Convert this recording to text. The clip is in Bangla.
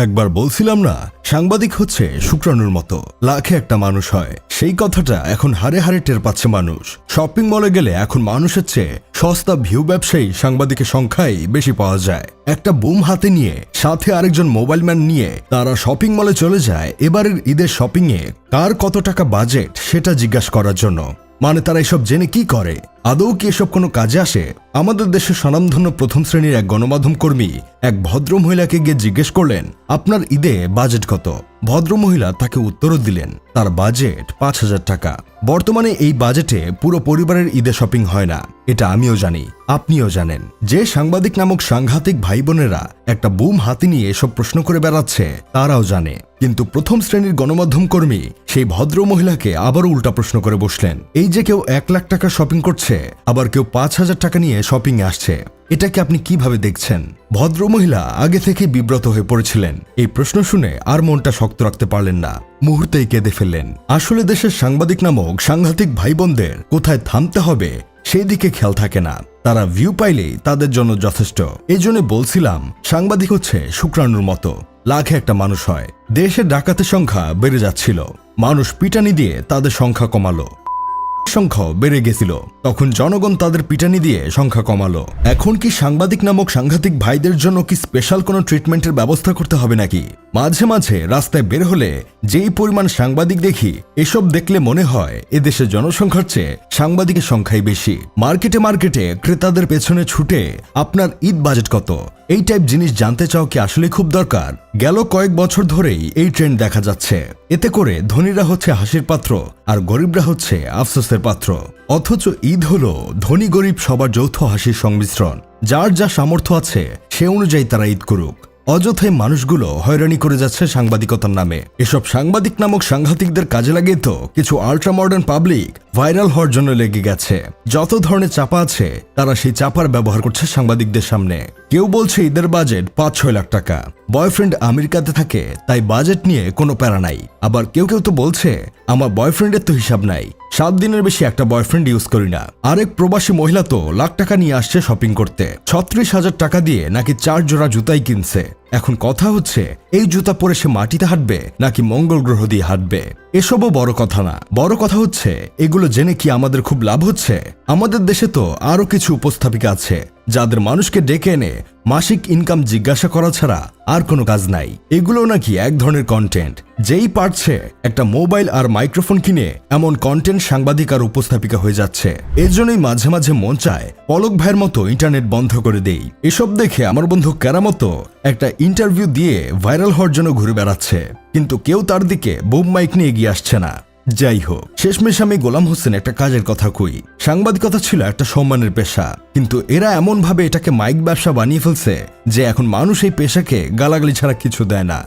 একবার বলছিলাম না, সাংবাদিক হচ্ছে শুক্রাণুর মতো, লাখে একটা মানুষ হয়। সেই কথাটা এখন হারে হারে টের পাচ্ছে মানুষ। শপিং মলে গেলে এখন মানুষের চেয়ে সস্তা ভিউ ব্যবসায়ী সাংবাদিকের সংখ্যাই বেশি পাওয়া যায়। একটা বুম হাতে নিয়ে সাথে আরেকজন মোবাইল ম্যান নিয়ে তারা শপিং মলে চলে যায় এবারের ঈদের শপিং এ কার কত টাকা বাজেট সেটা জিজ্ঞাসা করার জন্য। মানে তারা এসব জেনে কি করে? আদৌ কি এসব কোনো কাজে আসে? আমাদের দেশের স্বনামধন্য প্রথম শ্রেণীর এক গণমাধ্যম কর্মী এক ভদ্র মহিলাকে গিয়ে জিজ্ঞেস করলেন, আপনার ঈদে বাজেট কত? ভদ্রমহিলা তাকে উত্তরও দিলেন তার বাজেট ৫,০০০ টাকা। বর্তমানে এই বাজেটে পুরো পরিবারের ঈদে শপিং হয় না, এটা আমিও জানি, আপনিও জানেন। যে সাংবাদিক নামক সাংঘাতিক ভাই বোনেরা একটা বুম হাতে নিয়ে এসব প্রশ্ন করে বেড়াচ্ছে তারাও জানে। কিন্তু প্রথম শ্রেণীর গণমাধ্যম কর্মী সেই ভদ্র মহিলাকে আবারও উল্টা প্রশ্ন করে বসলেন, এই যে কেউ ১ লাখ টাকা শপিং করছে, আবার কেউ ৫,০০০ টাকা নিয়ে শপিং এ আসছে, এটাকে আপনি কিভাবে দেখছেন? ভদ্র মহিলা আগে থেকে বিব্রত হয়ে পড়েছিলেন। এই প্রশ্ন শুনে আর মনটা শক্ত রাখতে পারলেন না, মুহূর্তেই কেঁদে ফেললেন। আসলে দেশের সাংবাদিক নামক সাংঘাতিক ভাই বোনদের কোথায় থামতে হবে সেই দিকে খেয়াল থাকে না। তারা ভিউ পাইলেই তাদের জন্য যথেষ্ট। এই জন্য বলছিলাম, সাংবাদিক হচ্ছে শুক্রাণুর মতো, লাখে একটা মানুষ হয়। দেশের ডাকাতের সংখ্যা বেড়ে যাচ্ছিল, মানুষ পিটানি দিয়ে তাদের সংখ্যা কমালো। সংখ্যাও বেড়ে গেছিল, তখন জনগণ তাদের পিটানি দিয়ে সংখ্যা কমালো। এখন কি সাংবাদিক নামক সাংঘাতিক ভাইদের জন্য কি স্পেশাল কোনো ট্রিটমেন্টের ব্যবস্থা করতে হবে নাকি? মাঝে মাঝে রাস্তায় বের হলে যেই পরিমাণ সাংবাদিক দেখি, এসব দেখলে মনে হয় এদেশে জনসংখ্যার চেয়ে সাংবাদিকের সংখ্যাই বেশি। মার্কেটে মার্কেটে ক্রেতাদের পেছনে ছুটে আপনার ঈদ বাজেট কত এই টাইপ জিনিস জানতে চাও কি আসলে খুব দরকার? গেল কয়েক বছর ধরেই এই ট্রেন্ড দেখা যাচ্ছে। এতে করে ধনীরা হচ্ছে হাসির পাত্র আর গরিবরা হচ্ছে আফসোসের পাত্র। অথচ ঈদ হলো ধনী গরিব সবার যৌথ হাসির সংমিশ্রণ। যার যা সামর্থ্য আছে সে অনুযায়ী তারা ঈদ করুক। অযথায় মানুষগুলো হয়রানি করে যাচ্ছে সাংবাদিকতার নামে। এসব সাংবাদিক নামক সাংঘাতিকদের কাজে লাগিয়ে তো কিছু আল্ট্রা মডার্ন পাবলিক ভাইরাল হওয়ার জন্য লেগে গেছে। যত ধরনের চাপা আছে তারা সেই চাপার ব্যবহার করছে সাংবাদিকদের সামনে। কেউ বলছে ঈদের বাজেট ৫-৬ লাখ টাকা, বয়ফ্রেন্ড আমেরিকাতে থাকে তাই বাজেট নিয়ে কোনো প্যারা নাই। আবার কেউ কেউ তো বলছে, আমার বয়ফ্রেন্ডের তো হিসাব নাই, ৭ দিনের বেশি একটা বয়ফ্রেন্ড ইউজ করি না। আরেক প্রবাসী মহিলা তো লাখ টাকা নিয়ে আসছে শপিং করতে, ৩৬,০০০ টাকা দিয়ে নাকি ৪ জোড়া জুতাই কিনছে। এখন কথা হচ্ছে, এই জুতা পরে সে মাটিতে হাঁটবে নাকি মঙ্গল গ্রহ দিয়ে হাঁটবে? এসবও বড় কথা না, বড় কথা হচ্ছে এগুলো জেনে কি আমাদের খুব লাভ হচ্ছে? আমাদের দেশে তো আরো কিছু উপস্থাপিকা আছে যাদের মানুষকে ডেকে এনে মাসিক ইনকাম জিজ্ঞাসা করা ছাড়া আর কোনো কাজ নাই। এগুলো নাকি এক ধরনের কন্টেন্ট। যেই পারছে একটা মোবাইল আর মাইক্রোফোন কিনে এমন কন্টেন্ট সাংবাদিক আর উপস্থাপিকা হয়ে যাচ্ছে। এর জন্যই মাঝে মাঝে মন চায় পলক ভাইয়ের মতো ইন্টারনেট বন্ধ করে দেই। এসব দেখে আমার বন্ধু কেরামতো একটা ইন্টারভিউ দিয়ে ভাইরাল হওয়ার জন্য ঘুরে বেড়াচ্ছে, কিন্তু কেউ তার দিকে বুম মাইক নিয়ে এগিয়ে আসছে না। যাই হোক, শেষমেশ আমি গোলাম হোসেন একটা কাজের কথা কই। সাংবাদিকতা ছিল একটা সম্মানের পেশা, কিন্তু এরা এমন ভাবে এটাকে মাইক ব্যবসা বানিয়ে ফেলছে যে এখন মানুষ এই পেশাকে গালাগালি ছাড়া কিছু দেয় না।